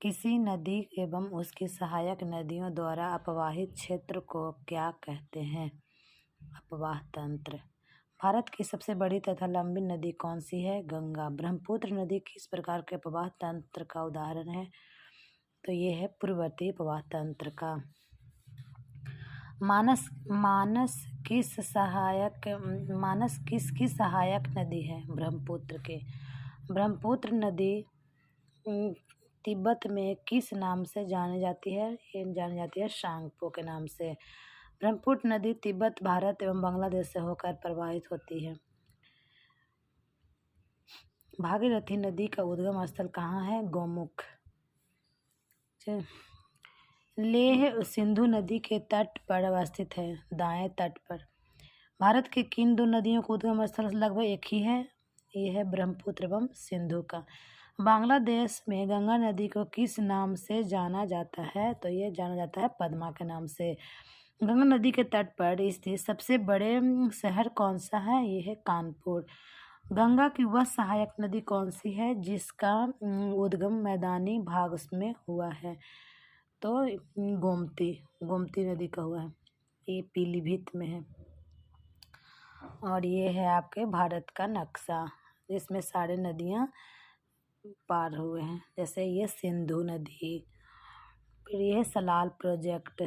किसी नदी एवं उसकी सहायक नदियों द्वारा अपवाहित क्षेत्र को क्या कहते हैं? अपवाह तंत्र। भारत की सबसे बड़ी तथा लंबी नदी कौन सी है? गंगा। ब्रह्मपुत्र नदी किस प्रकार के अपवाह तंत्र का उदाहरण है? तो ये है पूर्ववर्ती अपवाह तंत्र का। मानस मानस किसकी सहायक नदी है? ब्रह्मपुत्र के। ब्रह्मपुत्र नदी तिब्बत में किस नाम से जानी जाती है? ये जानी जाती है शांगपो के नाम से। ब्रह्मपुत्र नदी तिब्बत, भारत एवं बांग्लादेश से होकर प्रवाहित होती है। भागीरथी नदी का उद्गम स्थल कहाँ है? गोमुख। लेह सिंधु नदी के तट पर अवस्थित है, दाएं तट पर। भारत के किन दो नदियों का उद्गम स्थल लगभग एक ही है? ये है ब्रह्मपुत्र एवं सिंधु का। बांग्लादेश में गंगा नदी को किस नाम से जाना जाता है? तो ये जाना जाता है पद्मा के नाम से। गंगा नदी के तट पर स्थित सबसे बड़े शहर कौन सा है? ये है कानपुर। गंगा की वह सहायक नदी कौन सी है जिसका उद्गम मैदानी भाग में हुआ है? तो गोमती नदी का हुआ है। ये पीलीभीत में है। और ये है आपके भारत का नक्शा जिसमें सारे नदियाँ पार हुए हैं। जैसे ये सिंधु नदी, फिर ये सलाल प्रोजेक्ट,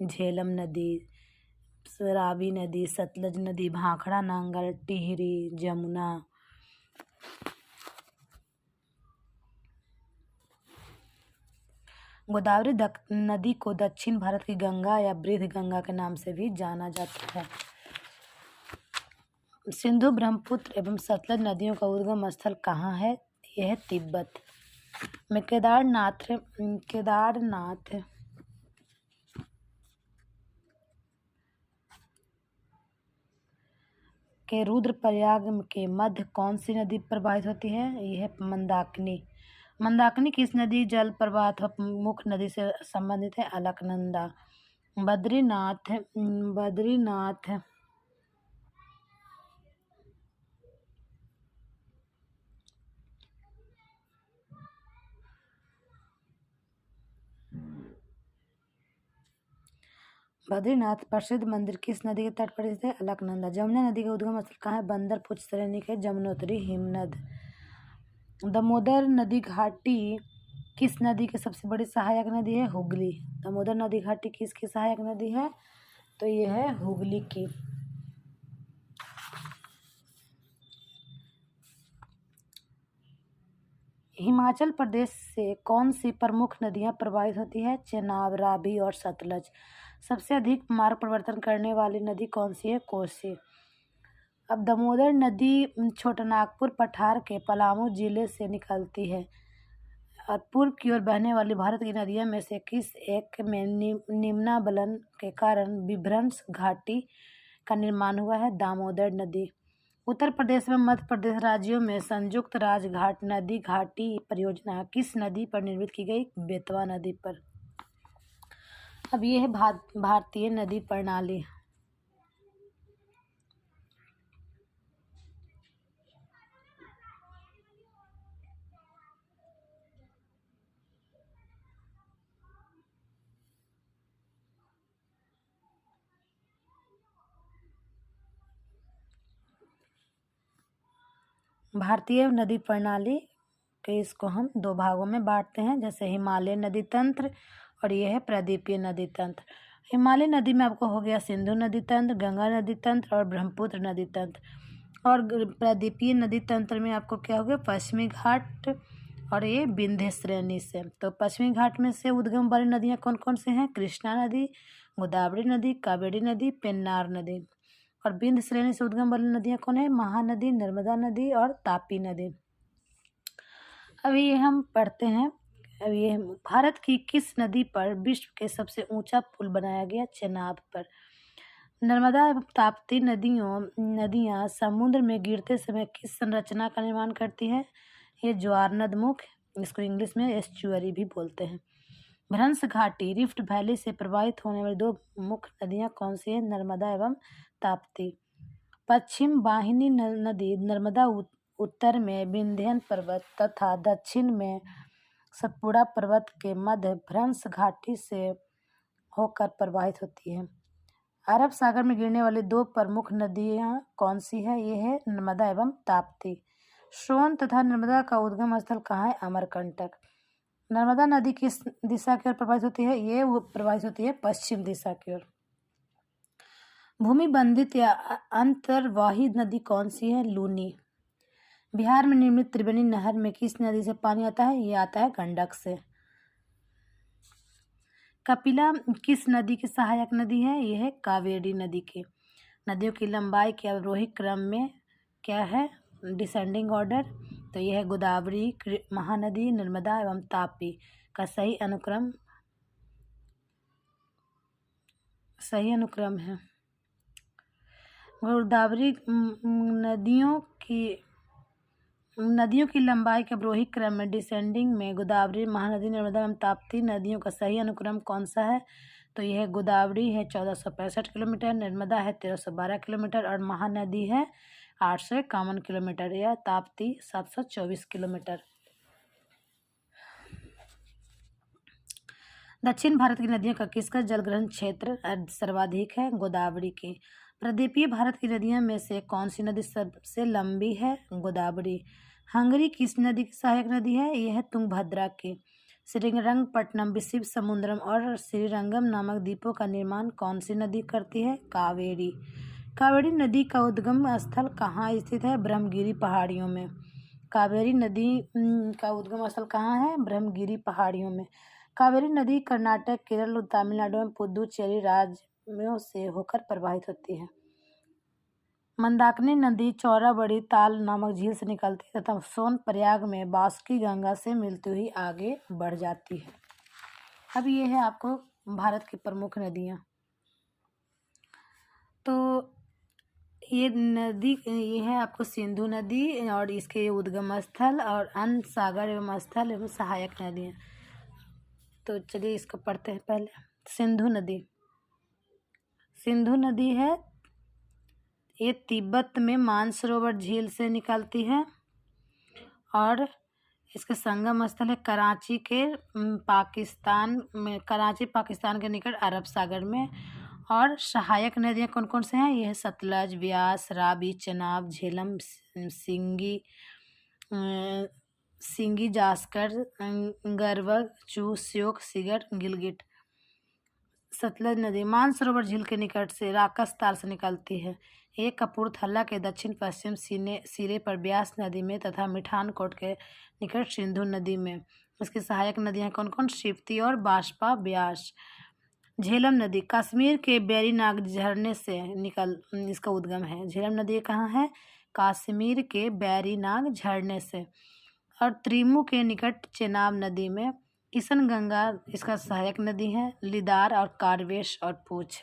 झेलम नदी, रावी नदी, सतलज नदी, भाखड़ा नांगल, टिहरी, जमुना। गोदावरी नदी को दक्षिण भारत की गंगा या बृहद गंगा के नाम से भी जाना जाता है। सिंधु, ब्रह्मपुत्र एवं सतलज नदियों का उद्गम स्थल कहाँ है? यह है तिब्बत में। केदारनाथ के रुद्रप्रयाग के मध्य कौन सी नदी प्रवाहित होती है? यह है मंदाकिनी। मंदाकिनी किस नदी जल प्रवाह मुख्य नदी से संबंधित है? अलकनंदा। बद्रीनाथ प्रसिद्ध मंदिर किस नदी के तट पर स्थित है? अलकनंदा। जमुना नदी का उद्गम स्थल कहाँ है? बंदर पुछ श्रेणी के जमुनोत्री हिमनद। दामोदर नदी घाटी किस नदी की सबसे बड़ी सहायक नदी है? हुगली। दामोदर नदी घाटी किसकी सहायक नदी है? तो ये है हुगली की। हिमाचल प्रदेश से कौन सी प्रमुख नदियां प्रवाहित होती है? चेनाब, रावी और सतलज। सबसे अधिक मार्ग परिवर्तन करने वाली नदी कौन सी है? कोसी। अब दामोदर नदी छोटानागपुर पठार के पलामू जिले से निकलती है और पूर्व की ओर बहने वाली भारत की नदियों में से किस एक में निम्नाबलन के कारण विभ्रंश घाटी का निर्माण हुआ है? दामोदर नदी। उत्तर प्रदेश एवं मध्य प्रदेश राज्यों में संयुक्त राजघाट नदी घाटी परियोजना किस नदी पर निर्मित की गई? बेतवा नदी पर। अब ये है भारतीय नदी प्रणाली। भारतीय नदी प्रणाली के इसको हम दो भागों में बांटते हैं, जैसे हिमालय नदी तंत्र और ये है प्रायद्वीपीय नदी तंत्र। हिमालय नदी में आपको हो गया सिंधु नदी तंत्र, गंगा नदी तंत्र और ब्रह्मपुत्र नदी तंत्र। और प्रायद्वीपीय नदी तंत्र में आपको क्या हो गया? पश्चिमी घाट और ये विंध्य श्रेणी से। तो पश्चिमी घाट में से उद्गम वाली नदियाँ कौन कौन से हैं? कृष्णा नदी, गोदावरी नदी, कावेरी नदी, पेन्नार नदी। और विंध्य श्रेणी से उद्गम वाली नदियाँ कौन है? महानदी, नर्मदा नदी और तापी नदी। अभी ये हम पढ़ते हैं। अब ये भारत की किस नदी पर विश्व के सबसे ऊंचा पुल बनाया गया? चेनाब पर। नर्मदा एवं ताप्ती नदियाँ समुद्र में गिरते समय किस संरचना का निर्माण करती है? ये ज्वार नदमुख, इसको इंग्लिश में एस्चुअरी भी बोलते हैं। भ्रंश घाटी रिफ्ट वैली से प्रवाहित होने वाली दो मुख्य नदियाँ कौन सी है? नर्मदा एवं ताप्ती। पश्चिम वाहिनी नदी नर्मदा उत्तर में विंध्य पर्वत तथा दक्षिण में सतपुड़ा पर्वत के मध्य भ्रंश घाटी से होकर प्रवाहित होती है। अरब सागर में गिरने वाली दो प्रमुख नदियाँ कौन सी है? ये है नर्मदा एवं ताप्ती। सोन तथा नर्मदा का उद्गम स्थल कहाँ है? अमरकंटक। नर्मदा नदी किस दिशा की ओर प्रवाहित होती है? ये वो प्रवाहित होती है पश्चिम दिशा की ओर। भूमि बंधित या अंतर्वाही नदी कौन सी है? लूनी। बिहार में निर्मित त्रिवेणी नहर में किस नदी से पानी आता है? ये आता है गंडक से। कपिला किस नदी की सहायक नदी है? यह है कावेरी नदी की। नदियों की लंबाई के अवरोही क्रम में क्या है? Descending order. तो यह है गोदावरी, महानदी, नर्मदा एवं तापी का सही अनुक्रम है। गोदावरी नदियों की लंबाई के अवरोही क्रम में डिसेंडिंग में गोदावरी, महानदी, नर्मदा एवं ताप्ती नदियों का सही अनुक्रम कौन सा है? तो यह गोदावरी है 1465 किलोमीटर, नर्मदा है 1312 किलोमीटर और महानदी है 851 किलोमीटर या ताप्ती 724 किलोमीटर। दक्षिण भारत की नदियों का किसका जलग्रहण क्षेत्र सर्वाधिक है? गोदावरी की। प्रदेशीय भारत की नदियों में से कौन सी नदी सबसे लंबी है? गोदावरी। हंगरी किस नदी की सहायक नदी है? यह है तुंगभद्रा की। श्रीरंगपट्टनम, शिव समुद्रम और श्रीरंगम नामक द्वीपों का निर्माण कौन सी नदी करती है? कावेरी। कावेरी नदी का उद्गम स्थल कहाँ स्थित है? ब्रह्मगिरी पहाड़ियों में। कावेरी नदी का उद्गम स्थल कहाँ है? ब्रह्मगिरी पहाड़ियों में। कावेरी नदी कर्नाटक, केरल और तमिलनाडु में पुदुचेरी राज्यों से होकर प्रवाहित होती है। मंदाकिनी नदी चौराबड़ी ताल नामक झील से निकलती है तथा सोनप्रयाग में बासुकी गंगा से मिलती हुई आगे बढ़ जाती है। अब ये है आपको भारत की प्रमुख नदियाँ। तो ये है आपको सिंधु नदी और इसके उद्गम स्थल और अन्य सागर एवं स्थल एवं सहायक नदियाँ। तो चलिए इसको पढ़ते हैं पहले। सिंधु नदी है, ये तिब्बत में मानसरोवर झील से निकलती है और इसका संगम स्थल है कराची पाकिस्तान के निकट अरब सागर में। और सहायक नदियाँ कौन कौन से हैं? ये है सतलज, व्यास, रावी, चेनाब, झेलम, सिंगी, जास्कर, गरवग, चू, श्योक, सिगर, गिलगिट। सतलज नदी मानसरोवर झील के निकट से राकस ताल से निकलती है। ये कपूरथला के दक्षिण पश्चिम सिरे पर ब्यास नदी में तथा मिठानकोट के निकट सिंधु नदी में। इसकी सहायक नदियाँ कौन कौन? शिवती और बाष्पा ब्यास। झेलम नदी कश्मीर के बैरीनाग झरने से इसका उद्गम है। झेलम नदी कहाँ है? कश्मीर के बैरीनाग झरने से। और त्रिमू के निकट चेनाब नदी में। किशन गंगा इसका सहायक नदी है। लिदार और कारवेश और पूछ।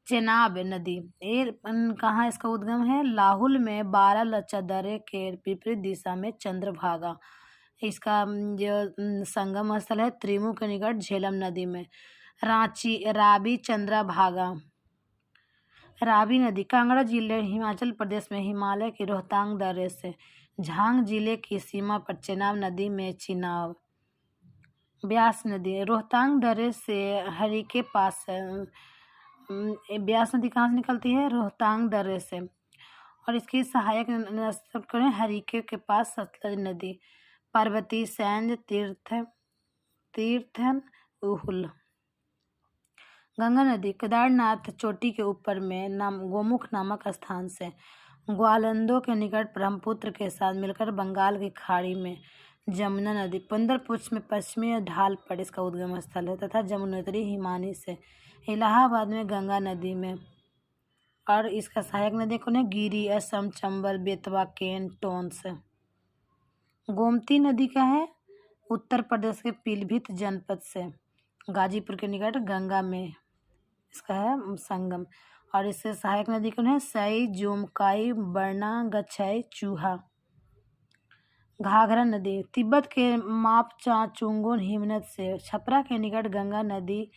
चेनाब नदी ये कहाँ इसका उद्गम है? लाहुल में 12 लच्चा दर्रे के विपरीत दिशा में चंद्रभागा। इसका जो संगम स्थल है त्रिमू के निकट झेलम नदी में। रावी चंद्रभागा। रावी नदी कांगड़ा जिले हिमाचल प्रदेश में हिमालय के रोहतांग दर्रे से झांग जिले की सीमा पर चेनाब नदी में चिनाब। ब्यास नदी रोहतांग दर्रे से हरी के पास ब्यास नदी कहाँ से निकलती है? रोहतांग दर्रे से। और इसकी सहायक हरीके के पास सतलज नदी। पार्वती, सैंज, तीर्थन, उहुल। गंगा नदी केदारनाथ चोटी के ऊपर में गोमुख नामक स्थान से ग्वालंदों के निकट ब्रह्मपुत्र के साथ मिलकर बंगाल की खाड़ी में। जमुना नदी पंदरपुछ में पश्चिमी ढाल पर इसका उद्गम स्थल है तथा जमुनोत्री हिमानी से इलाहाबाद में गंगा नदी में। और इसका सहायक नदी कौन है? गिरी, असम, चंबल, बेतवा, केन, टोंस। गोमती नदी का है उत्तर प्रदेश के पीलीभीत जनपद से गाजीपुर के निकट गंगा में इसका है संगम। और इससे सहायक नदी कौन है? सई, जोमकाई, बरना, गछई, चूहा। घाघरा नदी तिब्बत के मापचा चुंगुन हिमनद से छपरा के निकट गंगा नदी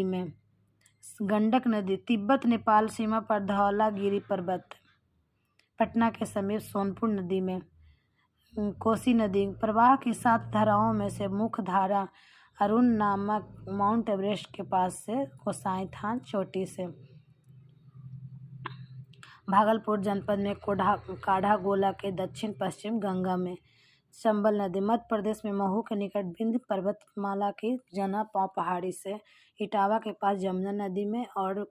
में। गंडक नदी तिब्बत नेपाल सीमा पर धौलागिरी पर्वत। पटना के समीप सोनपुर नदी में। कोसी नदी प्रवाह की 7 धाराओं में से मुख्य धारा अरुण नामक माउंट एवरेस्ट के पास से गोसाईथान चोटी से। भागलपुर जनपद में काढ़ा गोला के दक्षिण पश्चिम गंगा में। चंबल नदी मध्य प्रदेश में महू के निकट विंध्य पर्वतमाला की जना पाव पहाड़ी से। इटावा के पास जमुना नदी में और